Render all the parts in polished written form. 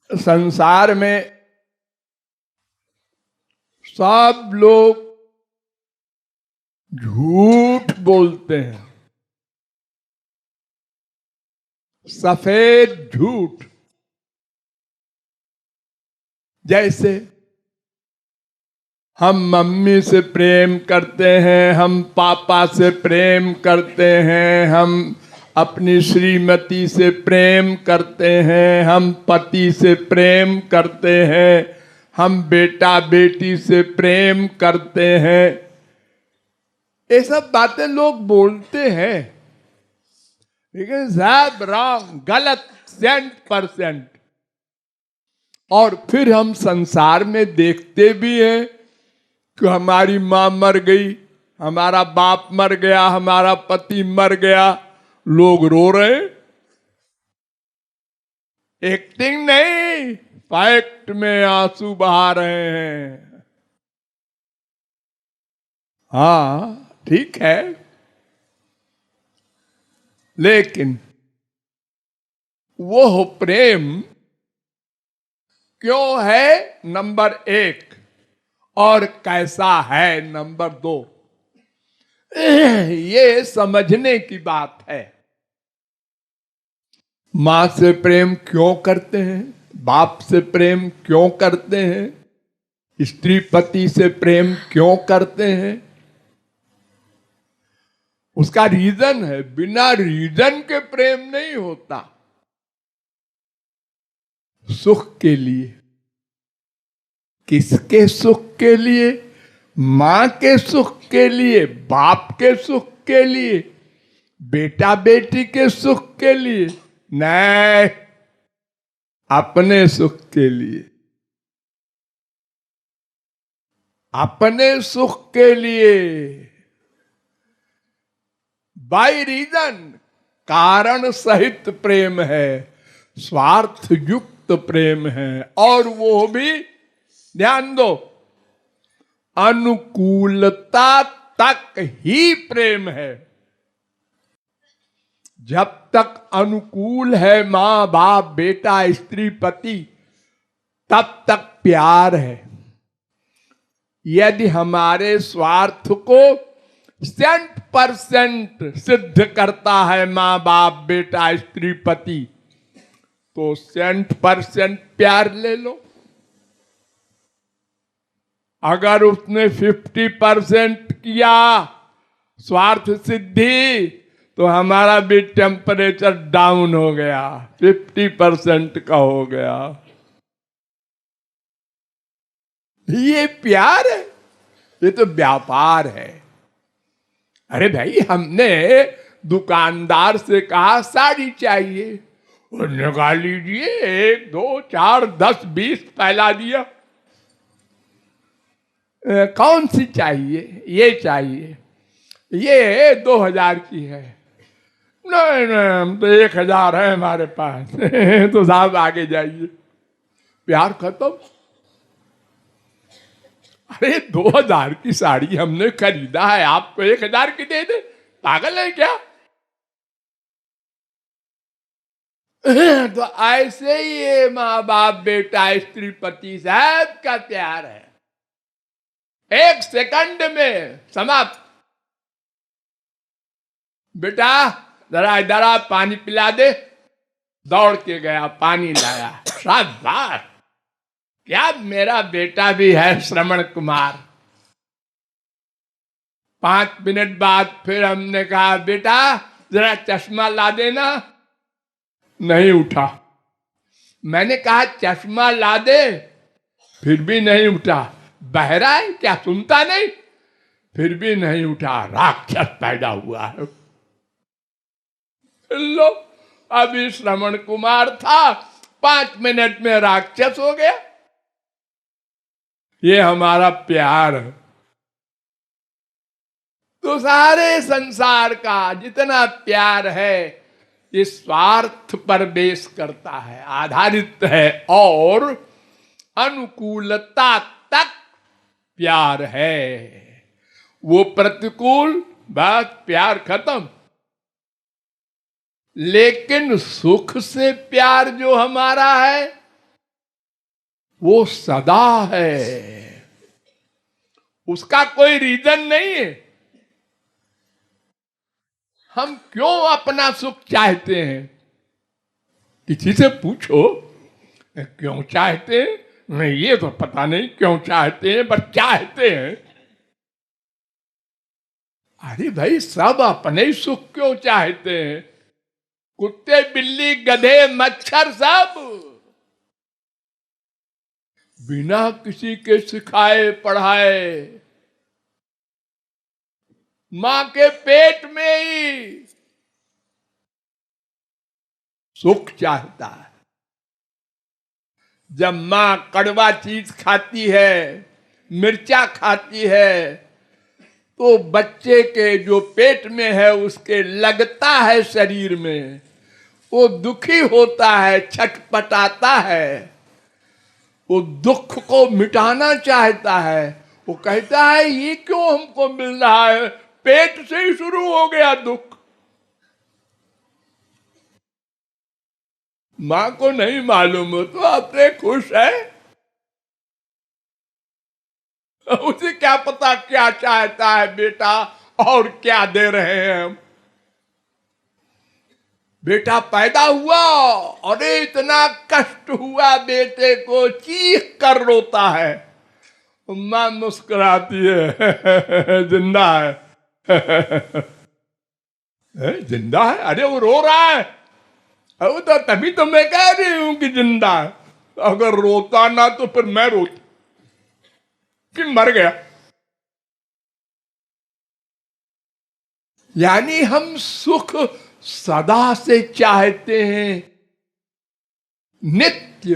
संसार में सब लोग झूठ बोलते हैं, सफेद झूठ। जैसे हम मम्मी से प्रेम करते हैं, हम पापा से प्रेम करते हैं, हम अपनी श्रीमती से प्रेम करते हैं, हम पति से प्रेम करते हैं, हम बेटा बेटी से प्रेम करते हैं। ये सब बातें लोग बोलते हैं, लेकिन सब रॉन्ग, गलत 100%। और फिर हम संसार में देखते भी हैं कि हमारी माँ मर गई, हमारा बाप मर गया, हमारा पति मर गया, लोग रो रहे। एक्टिंग नहीं, फैक्ट में आंसू बहा रहे हैं। हाँ ठीक है, लेकिन वो प्रेम क्यों है नंबर 1, और कैसा है नंबर 2, ये समझने की बात है। मां से प्रेम क्यों करते हैं, बाप से प्रेम क्यों करते हैं, स्त्री पति से प्रेम क्यों करते हैं? उसका रीजन है, बिना रीजन के प्रेम नहीं होता। सुख के लिए। किसके सुख के लिए? मां के सुख के लिए, बाप के सुख के लिए, बेटा बेटी के सुख के लिए नहीं, अपने सुख के लिए। अपने सुख के लिए, बाय रीजन, कारण सहित प्रेम है, स्वार्थ युक्त प्रेम है। और वो भी ध्यान दो, अनुकूलता तक ही प्रेम है। जब तक अनुकूल है मां बाप बेटा स्त्री पति, तब तक प्यार है। यदि हमारे स्वार्थ को 100% सिद्ध करता है मां बाप बेटा स्त्री पति, तो 100% प्यार ले लो। अगर उसने 50% किया स्वार्थ सिद्धि, तो हमारा भी टेम्परेचर डाउन हो गया, 50% का हो गया। ये प्यार है? ये तो व्यापार है। अरे भाई, हमने दुकानदार से कहा साड़ी चाहिए, उसने कहा लीजिए, 1 2 4 10 20 फैला दिया। कौन सी चाहिए? ये चाहिए, ये 2000 की है। नहीं नहीं, हम तो 1000 है हमारे पास। तो साहब आगे जाइए, प्यार खत्म। अरे 2000 की साड़ी हमने खरीदा है, आपको 1000 की दे दे? पागल है क्या? तो ऐसे ही ये माँ बाप बेटा स्त्री पति साहब का प्यार है, 1 सेकंड में समाप्त। बेटा जरा इधर आ, पानी पिला दे। दौड़ के गया, पानी लाया, शाबाश। क्या मेरा बेटा भी है श्रवण कुमार। 5 मिनट बाद फिर हमने कहा बेटा जरा चश्मा ला देना, नहीं उठा। मैंने कहा चश्मा ला दे, फिर भी नहीं उठा। बहरा है क्या, सुनता नहीं? फिर भी नहीं उठा। राक्षस पैदा हुआ है। लो, अभी श्रवण कुमार था, 5 मिनट में राक्षस हो गया। ये हमारा प्यार है। तो सारे संसार का जितना प्यार है, ये स्वार्थ पर बेस करता है, आधारित है, और अनुकूलता तक प्यार है। वो प्रतिकूल, बस प्यार खत्म। लेकिन सुख से प्यार जो हमारा है, वो सदा है, उसका कोई रीजन नहीं है। हम क्यों अपना सुख चाहते हैं? किसी से पूछो क्यों चाहते हैं, नहीं ये तो पता नहीं क्यों चाहते हैं, पर चाहते हैं। अरे भाई, सब अपने ही सुख क्यों चाहते हैं? कुत्ते, बिल्ली, गधे, मच्छर सब बिना किसी के सिखाए पढ़ाए मां के पेट में ही सुख चाहता है। जब मां कड़वा चीज खाती है, मिर्चा खाती है, तो बच्चे के जो पेट में है उसके लगता है शरीर में, वो दुखी होता है, छटपटाता है, वो दुख को मिटाना चाहता है। वो कहता है ये क्यों हमको मिल रहा है, पेट से ही शुरू हो गया दुख। मां को नहीं मालूम हो तो अपने खुश है, उसे क्या पता क्या चाहता है बेटा और क्या दे रहे हैं हम। बेटा पैदा हुआ, अरे इतना कष्ट हुआ बेटे को, चीख कर रोता है, मां मुस्कुराती है, जिंदा है। जिंदा है? अरे वो रो रहा है, अब तो तभी तो मैं कह रही हूं कि जिंदा है। अगर रोता ना तो फिर मैं रोती कि मर गया। यानी हम सुख सदा से चाहते हैं, नित्य,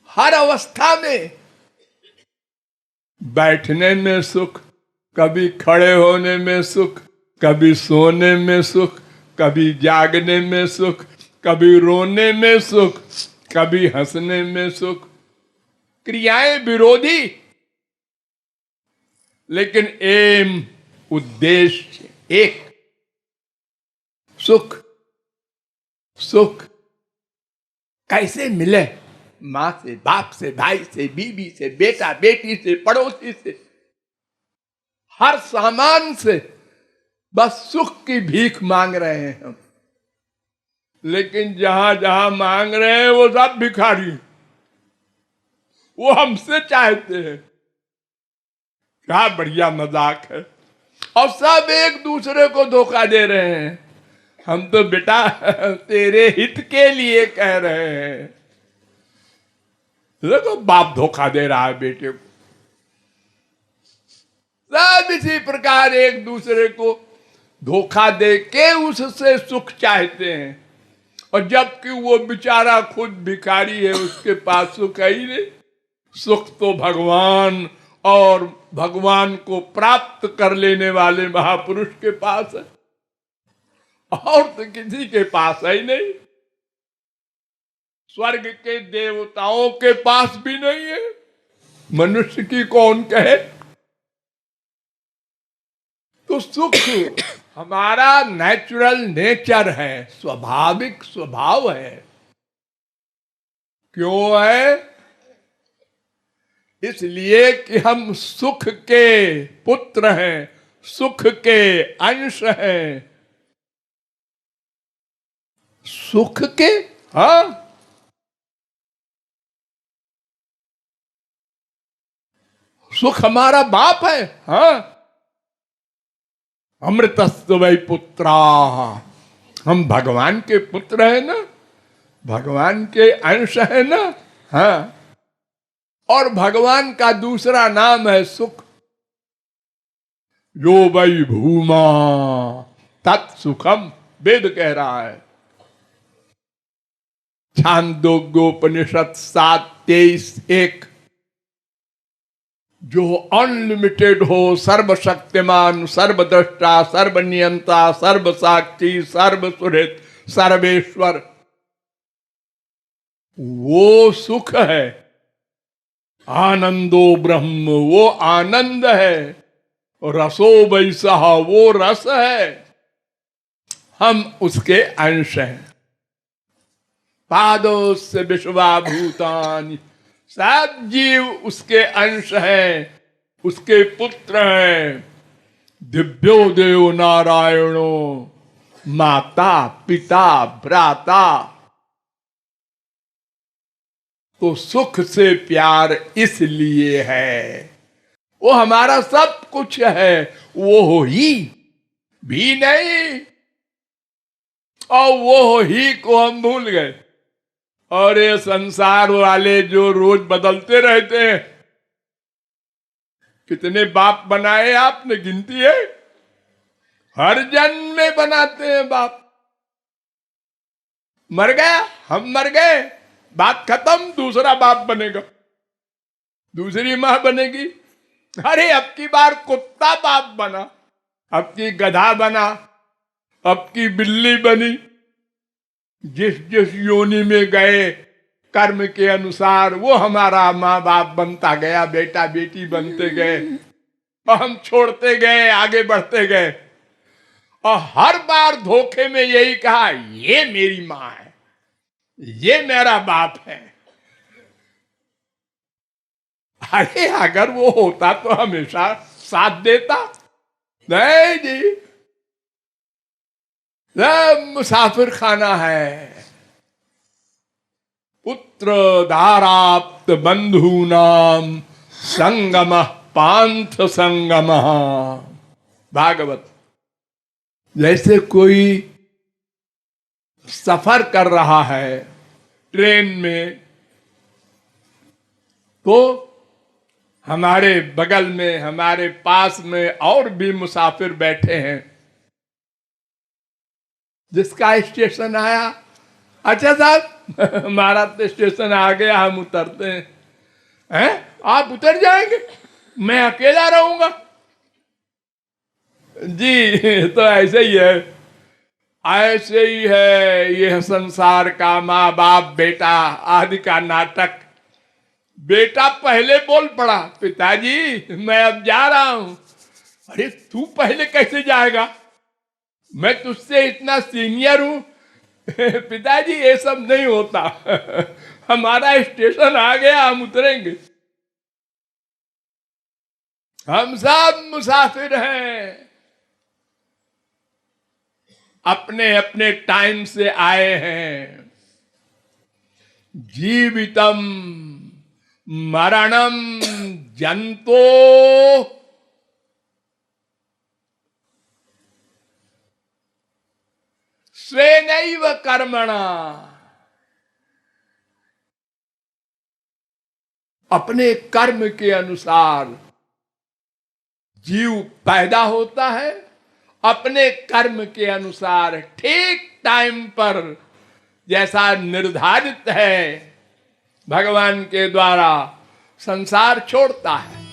हर अवस्था में। बैठने में सुख, कभी खड़े होने में सुख, कभी सोने में सुख, कभी जागने में सुख, कभी रोने में सुख, कभी हंसने में सुख। क्रियाएं विरोधी, लेकिन एम, उद्देश्य एक। सुख, सुख कैसे मिले? मां से, बाप से, भाई से, बीवी से, बेटा बेटी से, पड़ोसी से, हर सामान से बस सुख की भीख मांग रहे हैं हम। लेकिन जहां जहां मांग रहे हैं वो सब भिखारी, वो हमसे चाहते हैं। क्या बढ़िया मजाक है। और सब एक दूसरे को धोखा दे रहे हैं। हम तो बेटा तेरे हित के लिए कह रहे हैं। देखो बाप धोखा दे रहा है बेटे को। सब इसी प्रकार एक दूसरे को धोखा दे के उससे सुख चाहते हैं, और जबकि वो बेचारा खुद भिखारी है, उसके पास सुख है ही नहीं। सुख तो भगवान और भगवान को प्राप्त कर लेने वाले महापुरुष के पास है, और तो किसी के पास है ही नहीं। स्वर्ग के देवताओं के पास भी नहीं है, मनुष्य की कौन कहे। तो सुख हमारा नेचुरल नेचर है, स्वाभाविक स्वभाव है। क्यों है? इसलिए कि हम सुख के पुत्र हैं, सुख के अंश हैं। सुख के, हाँ, सुख हमारा बाप है। हाँ, अमृतस्तु वै पुत्रा, हम भगवान के पुत्र है ना, भगवान के अंश है ना। हाँ, और भगवान का दूसरा नाम है सुख। जो वै भूमा तत्सुखम, वेद कह रहा है। छांदोग्योपनिषद 7:23-1। जो अनलिमिटेड हो, सर्वशक्तिमान, सर्वद्रष्टा, सर्वनियंता, सर्वसाक्षी, सर्वसुहृत, सर्वेश्वर, वो सुख है। आनंदो ब्रह्म, वो आनंद है। रसो वैसा, वो रस है। हम उसके अंश हैं। पादोस्य विश्वा भूतानि, सब जीव उसके अंश हैं, उसके पुत्र हैं। दिव्यो देव नारायणो माता पिता भ्राता। तो सुख से प्यार इसलिए है, वो हमारा सब कुछ है, वो ही भी नहीं, और वो ही को हम भूल गए। और ये संसार वाले जो रोज बदलते रहते हैं, कितने बाप बनाए आपने, गिनती है? हर जन्म में बनाते हैं बाप। मर गया, हम मर गए, बात खत्म, दूसरा बाप बनेगा, दूसरी मां बनेगी। अरे अब की बार कुत्ता बाप बना, अब की गधा बना, अब की बिल्ली बनी। जिस जिस योनि में गए कर्म के अनुसार वो हमारा माँ बाप बनता गया, बेटा बेटी बनते गए, और हम छोड़ते गए, आगे बढ़ते गए। और हर बार धोखे में यही कहा, ये मेरी माँ है, ये मेरा बाप है। अरे अगर वो होता तो हमेशा साथ देता। नहीं जी, मुसाफिर खाना है। पुत्र धाराप्त बंधूनाम संगम पांथ संगम। भागवत। जैसे कोई सफर कर रहा है ट्रेन में, तो हमारे बगल में, हमारे पास में और भी मुसाफिर बैठे हैं। जिसका स्टेशन आया, अच्छा साहब हमारा तो स्टेशन आ गया, हम उतरते हैं। हैं? आप उतर जाएंगे, मैं अकेला रहूंगा? जी तो ऐसे ही है, ऐसे ही है यह संसार का माँ बाप बेटा आदि का नाटक। बेटा पहले बोल पड़ा, पिताजी मैं अब जा रहा हूं। अरे तू पहले कैसे जाएगा, मैं तुझसे इतना सीनियर हूं। पिताजी ये सब नहीं होता, हमारा स्टेशन आ गया, हम उतरेंगे। हम सब मुसाफिर हैं, अपने अपने टाइम से आए हैं। जीवितम मरणम जंतो स्वेनैव कर्मणा। अपने कर्म के अनुसार जीव पैदा होता है, अपने कर्म के अनुसार ठीक टाइम पर जैसा निर्धारित है भगवान के द्वारा संसार छोड़ता है।